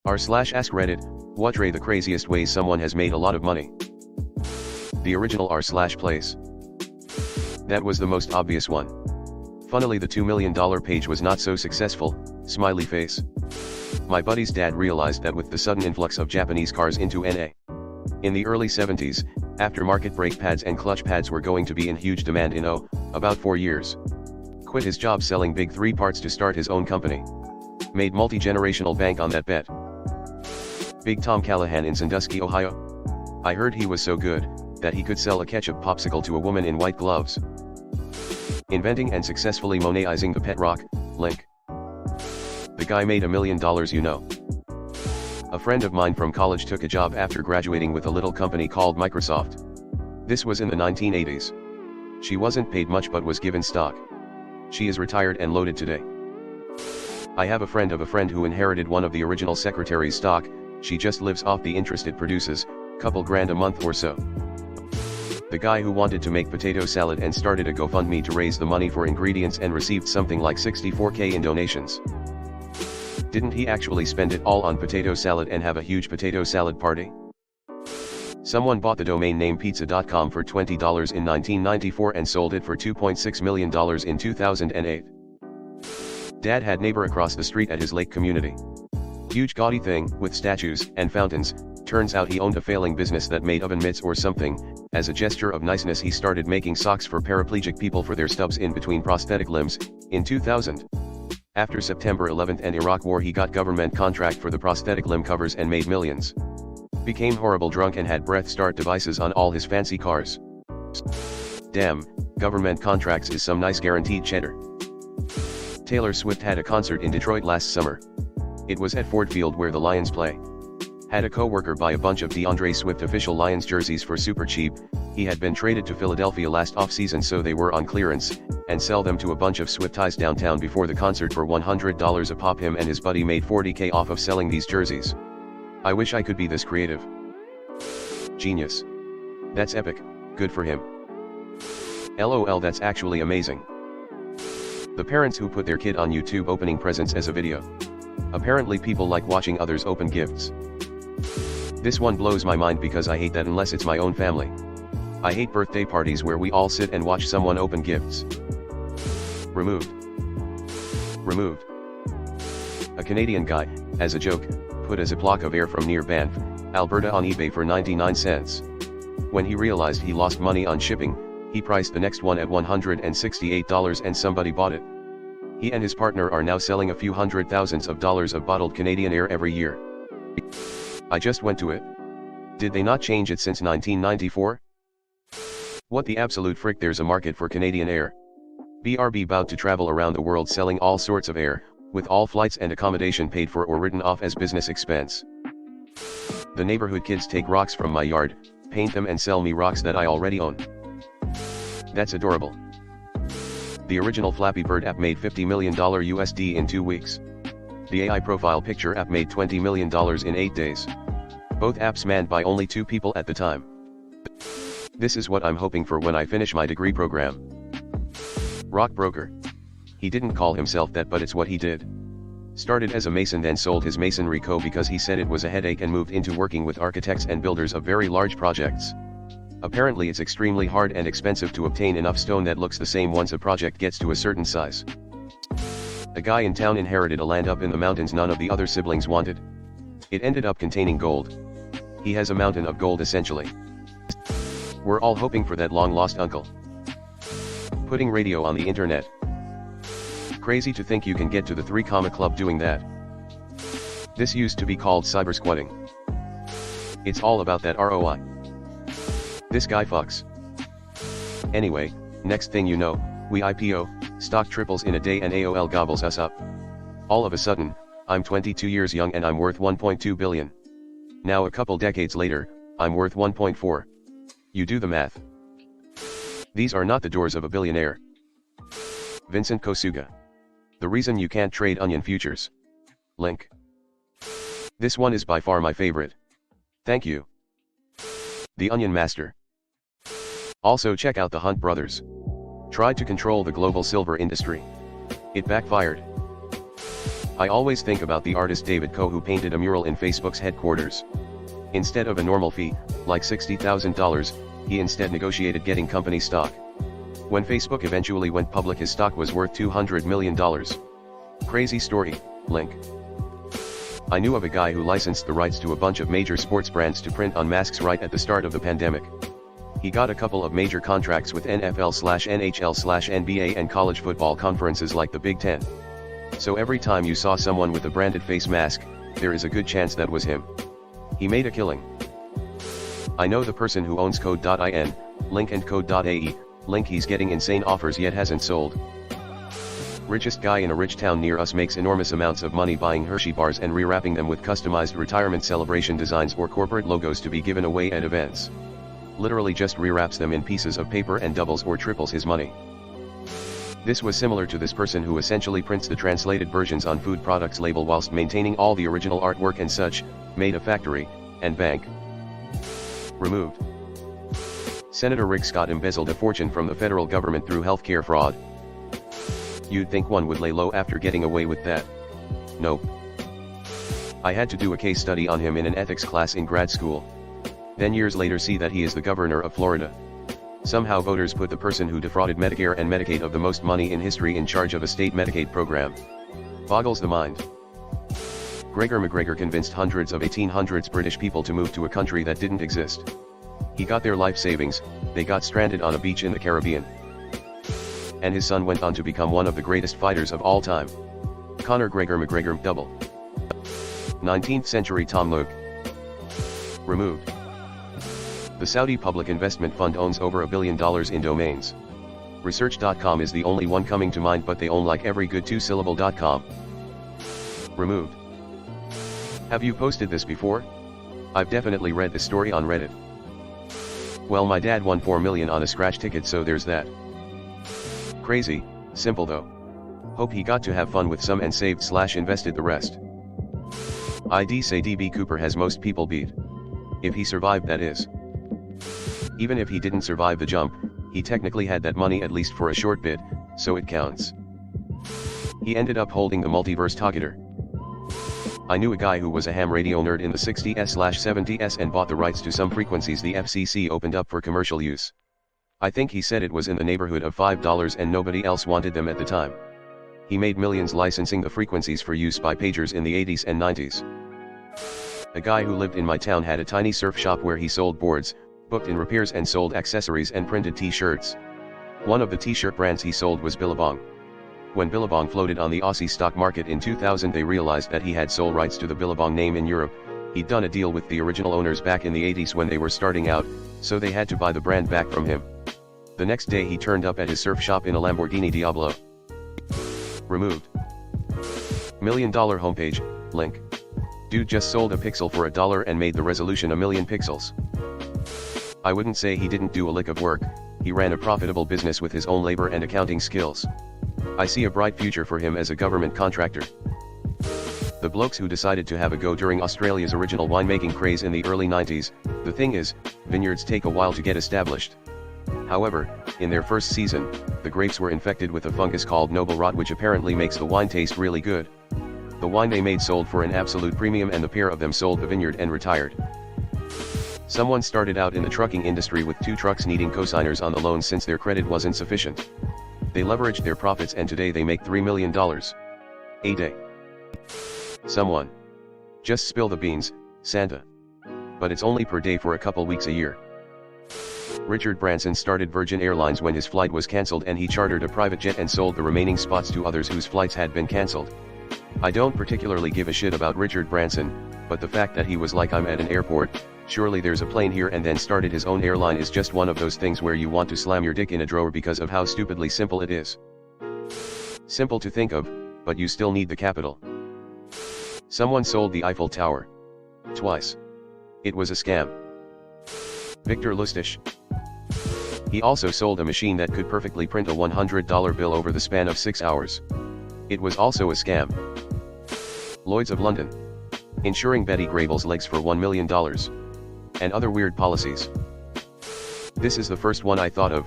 r/AskReddit, Whatre, the craziest ways someone has made a lot of money. The original r/place. That was the most obvious one. Funnily, the $2 million page was not so successful, smiley face. My buddy's dad realized that with the sudden influx of Japanese cars into NA. In the early 70s, aftermarket brake pads and clutch pads were going to be in huge demand in about 4 years. Quit his job selling Big 3 parts to start his own company. Made multi-generational bank on that bet. Big Tom Callahan in Sandusky, Ohio. I heard he was so good that he could sell a ketchup popsicle to a woman in white gloves. Inventing and successfully monetizing the pet rock, link. The guy made $1 million, you know. A friend of mine from college took a job after graduating with a little company called Microsoft. This was in the 1980s. She wasn't paid much but was given stock. She is retired and loaded today. I have a friend of a friend who inherited one of the original secretary's stock. She just lives off the interest it produces, couple grand a month or so. The guy who wanted to make potato salad and started a GoFundMe to raise the money for ingredients and received something like $64K in donations. Didn't he actually spend it all on potato salad and have a huge potato salad party? Someone bought the domain name pizza.com for $20 in 1994 and sold it for $2.6 million in 2008. Dad had neighbor across the street at his lake community. Huge gaudy thing, with statues and fountains. Turns out he owned a failing business that made oven mitts or something. As a gesture of niceness, he started making socks for paraplegic people for their stubs in between prosthetic limbs, in 2000. After September 11th and Iraq War, he got government contract for the prosthetic limb covers and made millions. Became horrible drunk and had breath start devices on all his fancy cars. Damn, government contracts is some nice guaranteed cheddar. Taylor Swift had a concert in Detroit last summer. It was at Ford Field where the Lions play. Had a co-worker buy a bunch of DeAndre Swift official Lions jerseys for super cheap. He had been traded to Philadelphia last offseason, so they were on clearance, and sell them to a bunch of Swifties downtown before the concert for $100 a pop. Him and his buddy made $40K off of selling these jerseys. I wish I could be this creative. Genius. That's epic, good for him. LOL, that's actually amazing. The parents who put their kid on YouTube opening presents as a video. Apparently people like watching others open gifts. This one blows my mind because I hate that unless it's my own family. I hate birthday parties where we all sit and watch someone open gifts. Removed. Removed. A Canadian guy, as a joke, put a Ziploc of air from near Banff, Alberta on eBay for 99 cents. When he realized he lost money on shipping, he priced the next one at $168 and somebody bought it. He and his partner are now selling a few hundred thousands of dollars of bottled Canadian air every year. I just went to it. Did they not change it since 1994? What the absolute frick, there's a market for Canadian air. BRB about to travel around the world selling all sorts of air, with all flights and accommodation paid for or written off as business expense. The neighborhood kids take rocks from my yard, paint them and sell me rocks that I already own. That's adorable. The original Flappy Bird app made $50 million USD in 2 weeks. The AI profile picture app made $20 million in 8 days. Both apps manned by only 2 people at the time. This is what I'm hoping for when I finish my degree program. Rock broker. He didn't call himself that, but it's what he did. Started as a mason, then sold his masonry co because he said it was a headache, and moved into working with architects and builders of very large projects. Apparently it's extremely hard and expensive to obtain enough stone that looks the same once a project gets to a certain size. A guy in town inherited a land up in the mountains none of the other siblings wanted. It ended up containing gold. He has a mountain of gold essentially. We're all hoping for that long-lost uncle. Putting radio on the internet. Crazy to think you can get to the 3 Club doing that. This used to be called cybersquatting. It's all about that ROI. This guy fucks. Anyway, next thing you know, we IPO, stock triples in a day and AOL gobbles us up. All of a sudden, I'm 22 years young and I'm worth 1.2 billion. Now a couple decades later, I'm worth 1.4. You do the math. These are not the doors of a billionaire. Vincent Kosuga. The reason you can't trade onion futures. Link. This one is by far my favorite. Thank you. The Onion Master. Also check out the Hunt brothers. Tried to control the global silver industry. It backfired. I always think about the artist David Koh who painted a mural in Facebook's headquarters. Instead of a normal fee, like $60,000, he instead negotiated getting company stock. When Facebook eventually went public, his stock was worth $200 million. Crazy story, link. I knew of a guy who licensed the rights to a bunch of major sports brands to print on masks right at the start of the pandemic. He got a couple of major contracts with NFL/NHL/NBA and college football conferences like the Big Ten. So every time you saw someone with a branded face mask, there is a good chance that was him. He made a killing. I know the person who owns code.in, link, and code.ae, link. He's getting insane offers yet hasn't sold. Richest guy in a rich town near us makes enormous amounts of money buying Hershey bars and rewrapping them with customized retirement celebration designs or corporate logos to be given away at events. Literally just rewraps them in pieces of paper and doubles or triples his money. This was similar to this person who essentially prints the translated versions on food products label whilst maintaining all the original artwork and such, made a factory, and bank. Removed. Senator Rick Scott embezzled a fortune from the federal government through healthcare fraud. You'd think one would lay low after getting away with that. Nope. I had to do a case study on him in an ethics class in grad school. Then years later see that he is the governor of Florida. Somehow voters put the person who defrauded Medicare and Medicaid of the most money in history in charge of a state Medicaid program. Boggles the mind. Gregor McGregor convinced hundreds of 1800s British people to move to a country that didn't exist. He got their life savings, they got stranded on a beach in the Caribbean. And his son went on to become one of the greatest fighters of all time. Conor Gregor McGregor, double. 19th century Tom Nook. Removed. The Saudi Public Investment Fund owns over $1 billion in domains. Research.com is the only one coming to mind, but they own like every good two-syllable.com. Removed. Have you posted this before? I've definitely read this story on Reddit. Well, my dad won $4 million on a scratch ticket, so there's that. Crazy, simple though. Hope he got to have fun with some and saved/invested the rest. I'd say DB Cooper has most people beat. If he survived, that is. Even if he didn't survive the jump, he technically had that money at least for a short bit, so it counts. He ended up holding the multiverse targeter. I knew a guy who was a ham radio nerd in the 60s/70s and bought the rights to some frequencies the FCC opened up for commercial use. I think he said it was in the neighborhood of $5 and nobody else wanted them at the time. He made millions licensing the frequencies for use by pagers in the 80s and 90s. A guy who lived in my town had a tiny surf shop where he sold boards, booked in repairs, and sold accessories and printed t-shirts. One of the t-shirt brands he sold was Billabong. When Billabong floated on the Aussie stock market in 2000, they realized that he had sole rights to the Billabong name in Europe. He'd done a deal with the original owners back in the 80s when they were starting out, so they had to buy the brand back from him. The next day he turned up at his surf shop in a Lamborghini Diablo. Removed. $1 million homepage, link. Dude just sold a pixel for $1 and made the resolution 1,000,000 pixels. I wouldn't say he didn't do a lick of work, he ran a profitable business with his own labor and accounting skills. I see a bright future for him as a government contractor. The blokes who decided to have a go during Australia's original winemaking craze in the early 90s, the thing is, vineyards take a while to get established. However, in their first season, the grapes were infected with a fungus called noble rot, which apparently makes the wine taste really good. The wine they made sold for an absolute premium, and the pair of them sold the vineyard and retired. Someone started out in the trucking industry with 2 trucks needing cosigners on the loan since their credit wasn't sufficient. They leveraged their profits and today they make $3 million a day. Someone. Just spill the beans, Santa. But it's only per day for a couple weeks a year. Richard Branson started Virgin Airlines when his flight was cancelled, and he chartered a private jet and sold the remaining spots to others whose flights had been cancelled. I don't particularly give a shit about Richard Branson, but the fact that he was like, I'm at an airport, surely there's a plane here, and then started his own airline is just one of those things where you want to slam your dick in a drawer because of how stupidly simple it is. Simple to think of, but you still need the capital. Someone sold the Eiffel Tower. Twice. It was a scam. Victor Lustig. He also sold a machine that could perfectly print a $100 bill over the span of 6 hours. It was also a scam. Lloyds of London. Insuring Betty Grable's legs for $1 million. And other weird policies. This is the first one I thought of.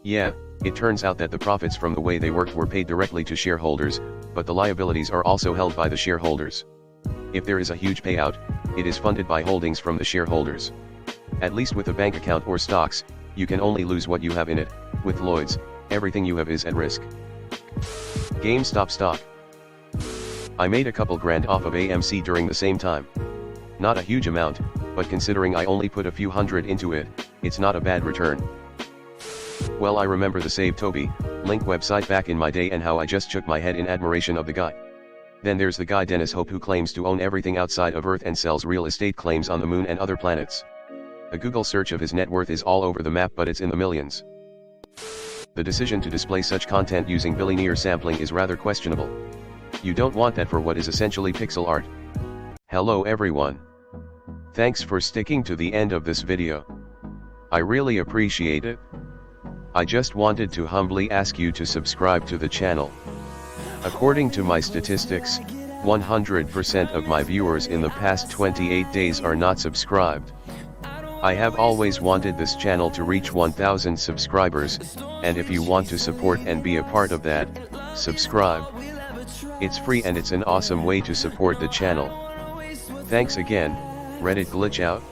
Yeah, It turns out that the profits from the way they worked were paid directly to shareholders, but the liabilities are also held by the shareholders. If there is a huge payout, it is funded by holdings from the shareholders. At least with a bank account or stocks, you can only lose what you have in it. With Lloyd's, everything you have is at risk. GameStop stock. I made a couple grand off of AMC during the same time. Not a huge amount, but considering I only put a few hundred into it, it's not a bad return. Well, I remember the Save Toby link website back in my day and how I just shook my head in admiration of the guy. Then there's the guy Dennis Hope who claims to own everything outside of Earth and sells real estate claims on the moon and other planets. A Google search of his net worth is all over the map, but it's in the millions. The decision to display such content using bilinear sampling is rather questionable. You don't want that for what is essentially pixel art. Hello everyone. Thanks for sticking to the end of this video. I really appreciate it. I just wanted to humbly ask you to subscribe to the channel. According to my statistics, 100% of my viewers in the past 28 days are not subscribed. I have always wanted this channel to reach 1,000 subscribers, and if you want to support and be a part of that, subscribe. It's free and it's an awesome way to support the channel. Thanks again. Reddit glitch out.